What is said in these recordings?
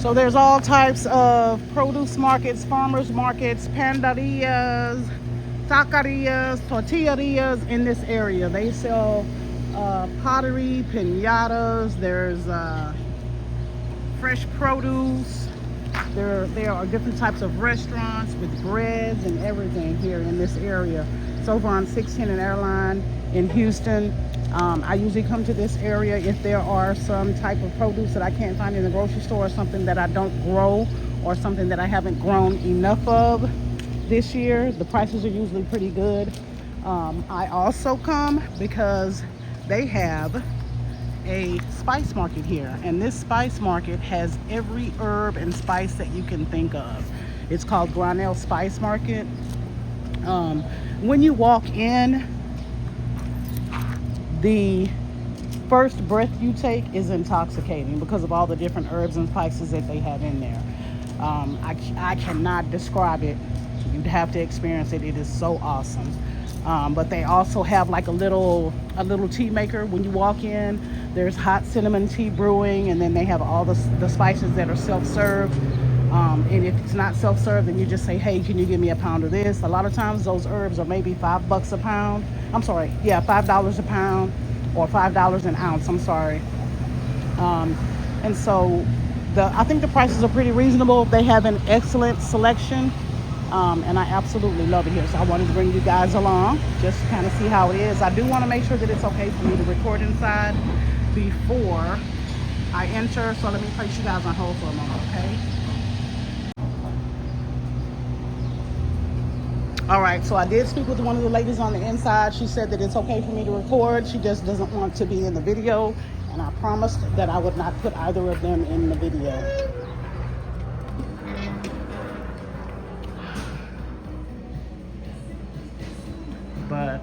So there's all types of produce markets, farmers markets, panderias, taquerias, tortillerias in this area. They sell pottery, piñatas. There's fresh produce. There are different types of restaurants with breads and everything here in this area. It's over on 610 Airline in Houston. I usually come to this area if there are some type of produce that I can't find in the grocery store, or something that I don't grow, or something that I haven't grown enough of this year. The prices are usually pretty good. I also come because they have a spice market here, and this spice market has every herb and spice that you can think of. It's called Granel Spice Market. When you walk in, the first breath you take is intoxicating because of all the different herbs and spices that they have in there. I cannot describe it. You'd have to experience it. It is so awesome. But they also have like a little tea maker. When you walk in, there's hot cinnamon tea brewing, and then they have all the spices that are self-served. And if it's not self-served, then you just say, hey, can you give me a pound of this? A lot of times those herbs are maybe $5 a pound. I'm sorry, yeah, $5 a pound, or $5 an ounce, I'm sorry. And so I think the prices are pretty reasonable. They have an excellent selection, and I absolutely love it here. So I wanted to bring you guys along just to kind of see how it is. I do want to make sure that it's okay for me to record inside before I enter. So let me place you guys on hold for a moment, okay? All right, so I did speak with one of the ladies on the inside. She said that it's okay for me to record. She just doesn't want to be in the video, and I promised that I would not put either of them in the video. But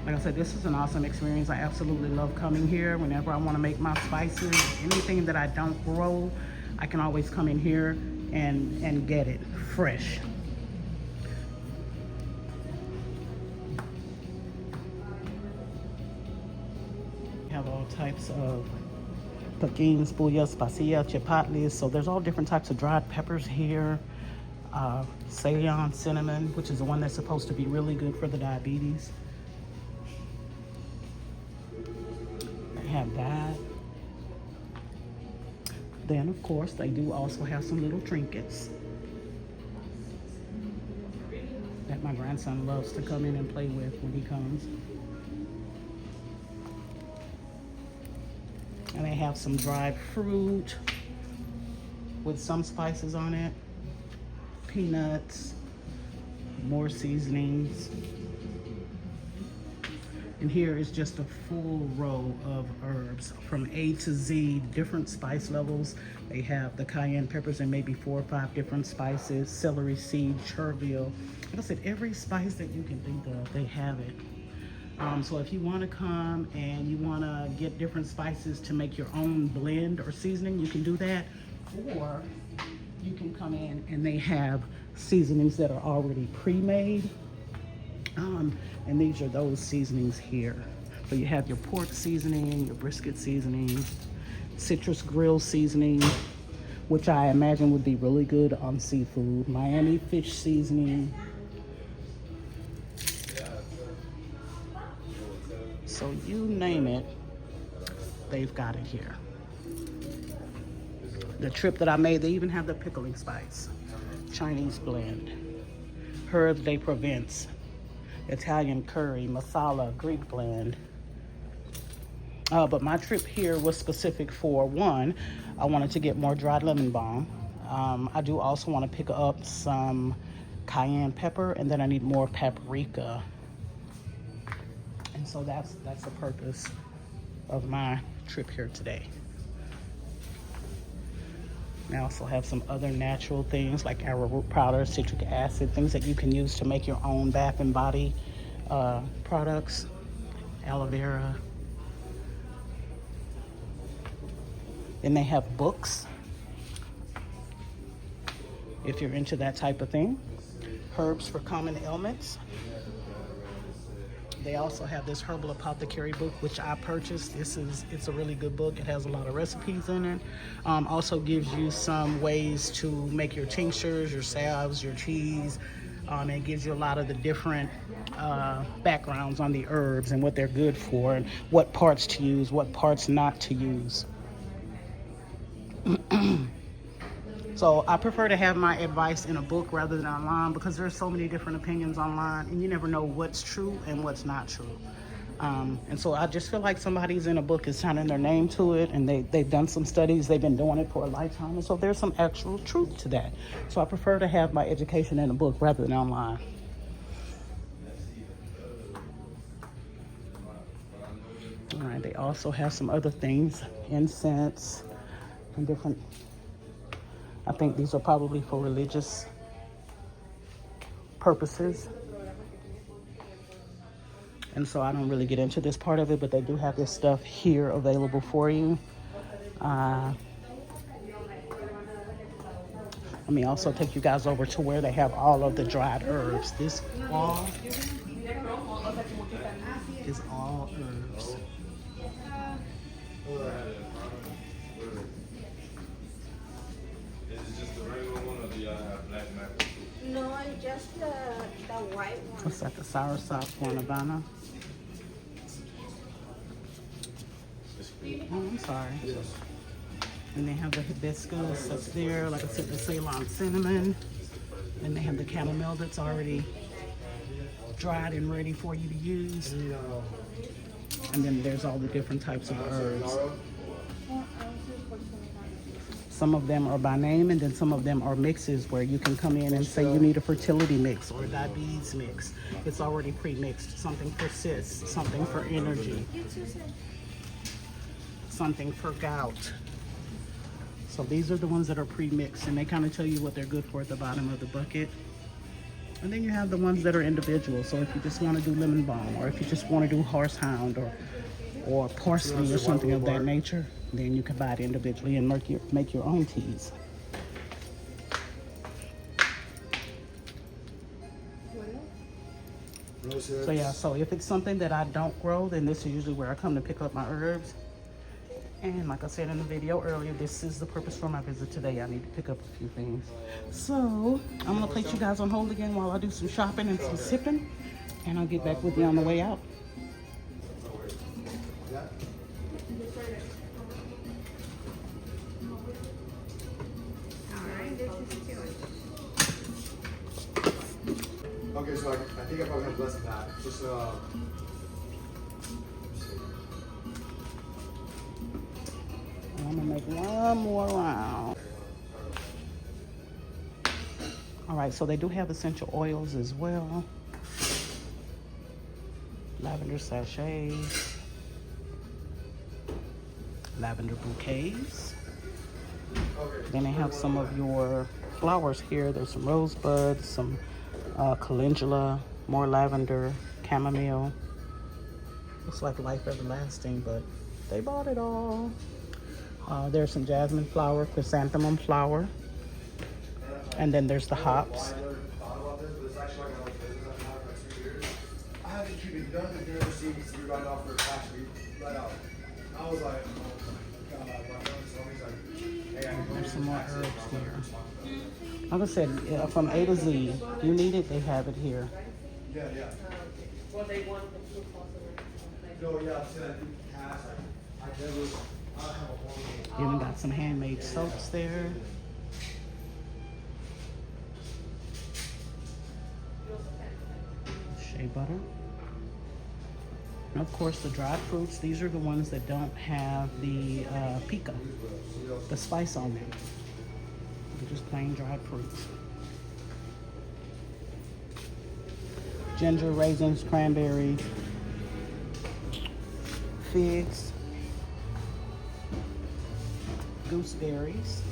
like I said, this is an awesome experience. I absolutely love coming here. Whenever I want to make my spices, anything that I don't grow, I can always come in here and get it fresh. Have all types of pequins, buyas, pasilla, chipotles. So there's all different types of dried peppers here. Ceylon cinnamon, which is the one that's supposed to be really good for the diabetes. They have that. Then of course they do also have some little trinkets that my grandson loves to come in and play with when he comes. And they have some dried fruit with some spices on it, peanuts, more seasonings. And here is just a full row of herbs from A to Z, different spice levels. They have the cayenne peppers and maybe 4 or 5 different spices, celery seed, chervil. Like I said, every spice that you can think of, they have it. So if you want to come and you want to get different spices to make your own blend or seasoning, you can do that. Or you can come in and they have seasonings that are already pre-made. And these are those seasonings here. So you have your pork seasoning, your brisket seasoning, citrus grill seasoning, which I imagine would be really good on seafood, Miami fish seasoning. So you name it, they've got it here. The trip that I made, they even have the pickling spice, Chinese blend, herbs de Provence, Italian curry, masala, Greek blend. But my trip here was specific for one, I wanted to get more dried lemon balm. I do also want to pick up some cayenne pepper, and then I need more paprika. And so that's the purpose of my trip here today. I also have some other natural things like arrowroot powder, citric acid, things that you can use to make your own bath and body products, aloe vera. Then they have books, if you're into that type of thing. Herbs for common ailments. They also have this Herbal Apothecary book, which I purchased. It's a really good book. It has a lot of recipes in it. Also gives you some ways to make your tinctures, your salves, your teas. It gives you a lot of the different backgrounds on the herbs and what they're good for, and what parts to use, what parts not to use. So I prefer to have my advice in a book rather than online, because there's so many different opinions online and you never know what's true and what's not true. And so I just feel like somebody's in a book is signing their name to it, and they've done some studies, they've been doing it for a lifetime, and so there's some actual truth to that. So I prefer to have my education in a book rather than online. All right, they also have some other things, incense and different, I think these are probably for religious purposes. And so I don't really get into this part of it, but they do have this stuff here available for you. Let me also take you guys over to where they have all of the dried herbs. This all is all herbs. No, just the white one. What's that? The soursop guanabana. Oh, I'm sorry. And they have the hibiscus that's there. Like I said, the Ceylon cinnamon. And they have the chamomile that's already dried and ready for you to use. And then there's all the different types of herbs. Some of them are by name, and then some of them are mixes where you can come in and say you need a fertility mix or a diabetes mix. It's already pre-mixed. Something for cysts, something for energy, something for gout. So these are the ones that are pre-mixed, and they kind of tell you what they're good for at the bottom of the bucket. And then you have the ones that are individual. So if you just want to do lemon balm, or if you just want to do horsehound or parsley or something of that nature, then you can buy it individually and make your own teas. So yeah, so if it's something that I don't grow, then this is usually where I come to pick up my herbs. And like I said in the video earlier, this is the purpose for my visit today. I need to pick up a few things. So I'm gonna place you guys on hold again while I do some shopping and some sipping, and I'll get back with you on the way out. Okay, so I think I probably have less than that. Just I'm gonna make one more round. All right, so they do have essential oils as well. Lavender sachets, lavender bouquets. Then they have some of your flowers here. There's some rosebuds, some calendula, more lavender, chamomile. Looks like Life Everlasting, but they bought it all. There's some jasmine flower, chrysanthemum flower, and then there's the hops. I had to keep it done because there seems to be right off their tax right out. I was like, oh my god, my friend's always like, hey, There's some more herbs here. Like I said, from A to Z, you need it, they have it here. yeah. Well, they want the proof also. No, yeah, I said I do cash. I never, I have a horrible. Even got some handmade soaps there. Shea butter. And of course the dried fruits, these are the ones that don't have the pica, the spice on them. They're just plain dried fruits. Ginger, raisins, cranberries, figs, gooseberries.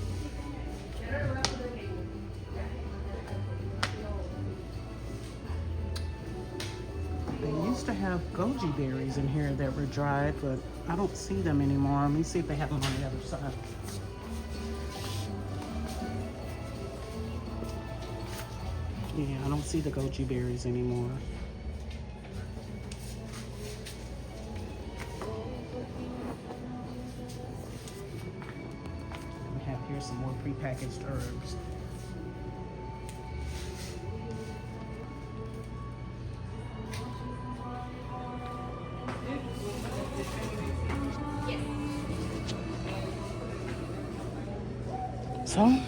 They used to have goji berries in here that were dried, but I don't see them anymore. Let me see if they have them on the other side. Yeah, I don't see the goji berries anymore. packaged herbs. So,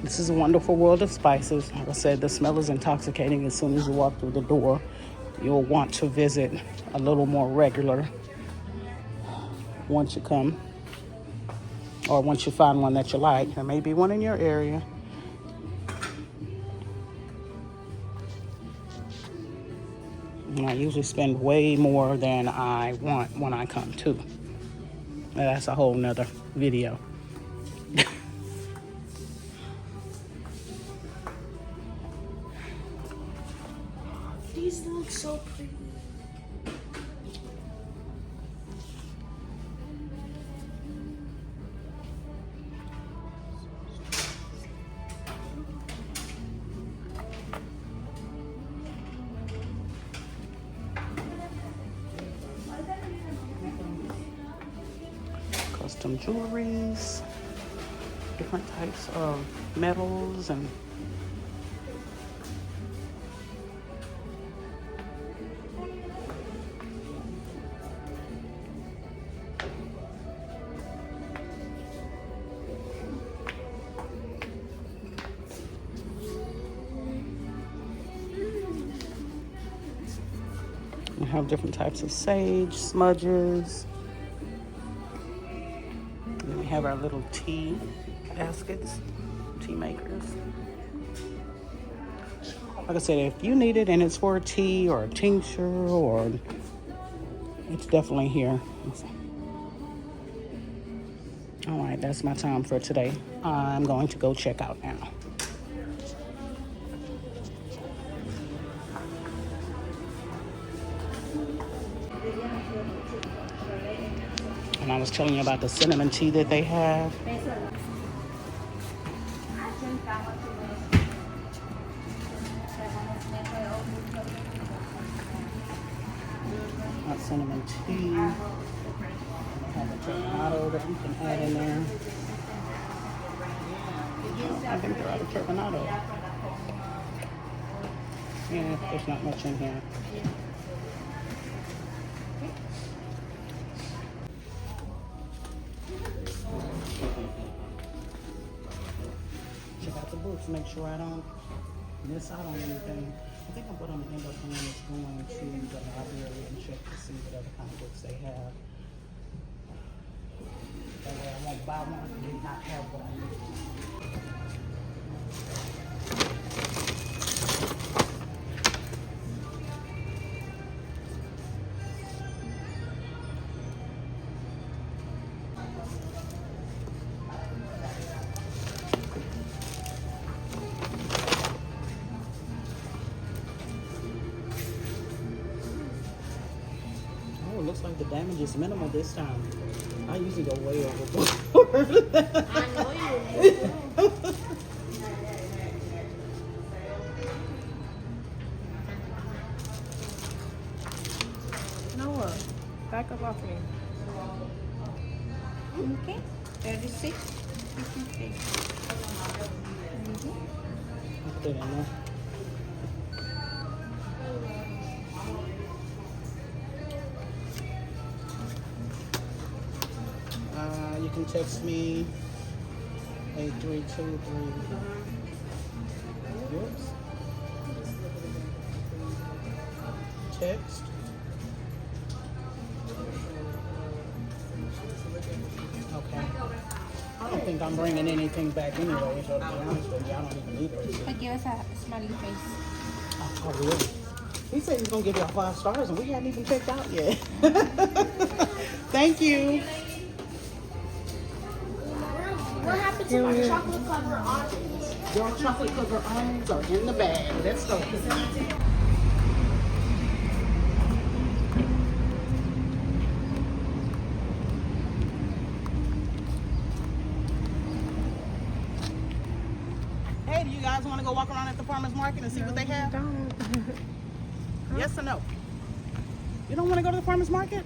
this is a wonderful world of spices. Like I said, the smell is intoxicating. As soon as you walk through the door, you'll want to visit a little more regular once you come, or once you find one that you like. There may be one in your area. And I usually spend way more than I want when I come too. That's a whole nother video. These look so pretty. Custom jewelries, different types of metals, and we have different types of sage, smudges. And then we have our little tea baskets, tea makers. Like I said, if you need it and it's for a tea or a tincture, or it's definitely here. All right, that's my time for today. I'm going to go check out now. And I was telling you about the cinnamon tea that they have. Got cinnamon tea. They have a turbinado that you can add in there. I think they're out of turbinado. Yeah, there's not much in here. Check out the books, make sure I don't miss out on anything. I think what I'm gonna end up doing is going to the library and check to see what other kind of books they have. That way I won't buy one and did not have what I need. Looks like the damage is minimal this time. I usually go way overboard. I know you will. Noah, back up off me. Okay, 36. Okay. Put it in there. You can text me 8323. Oops. Text. Okay. I don't think I'm bringing anything back anyway, so to be honest with you, I don't even need it. But give us a smiley face. Oh, really? He said he's gonna give y'all 5 stars, and we haven't even checked out yet. Thank you. What happened to my chocolate covered oranges? Your chocolate covered almonds are in the bag. Let's go. Hey, do you guys want to go walk around at the farmer's market and see what they have? Don't. Yes or no? You don't want to go to the farmer's market?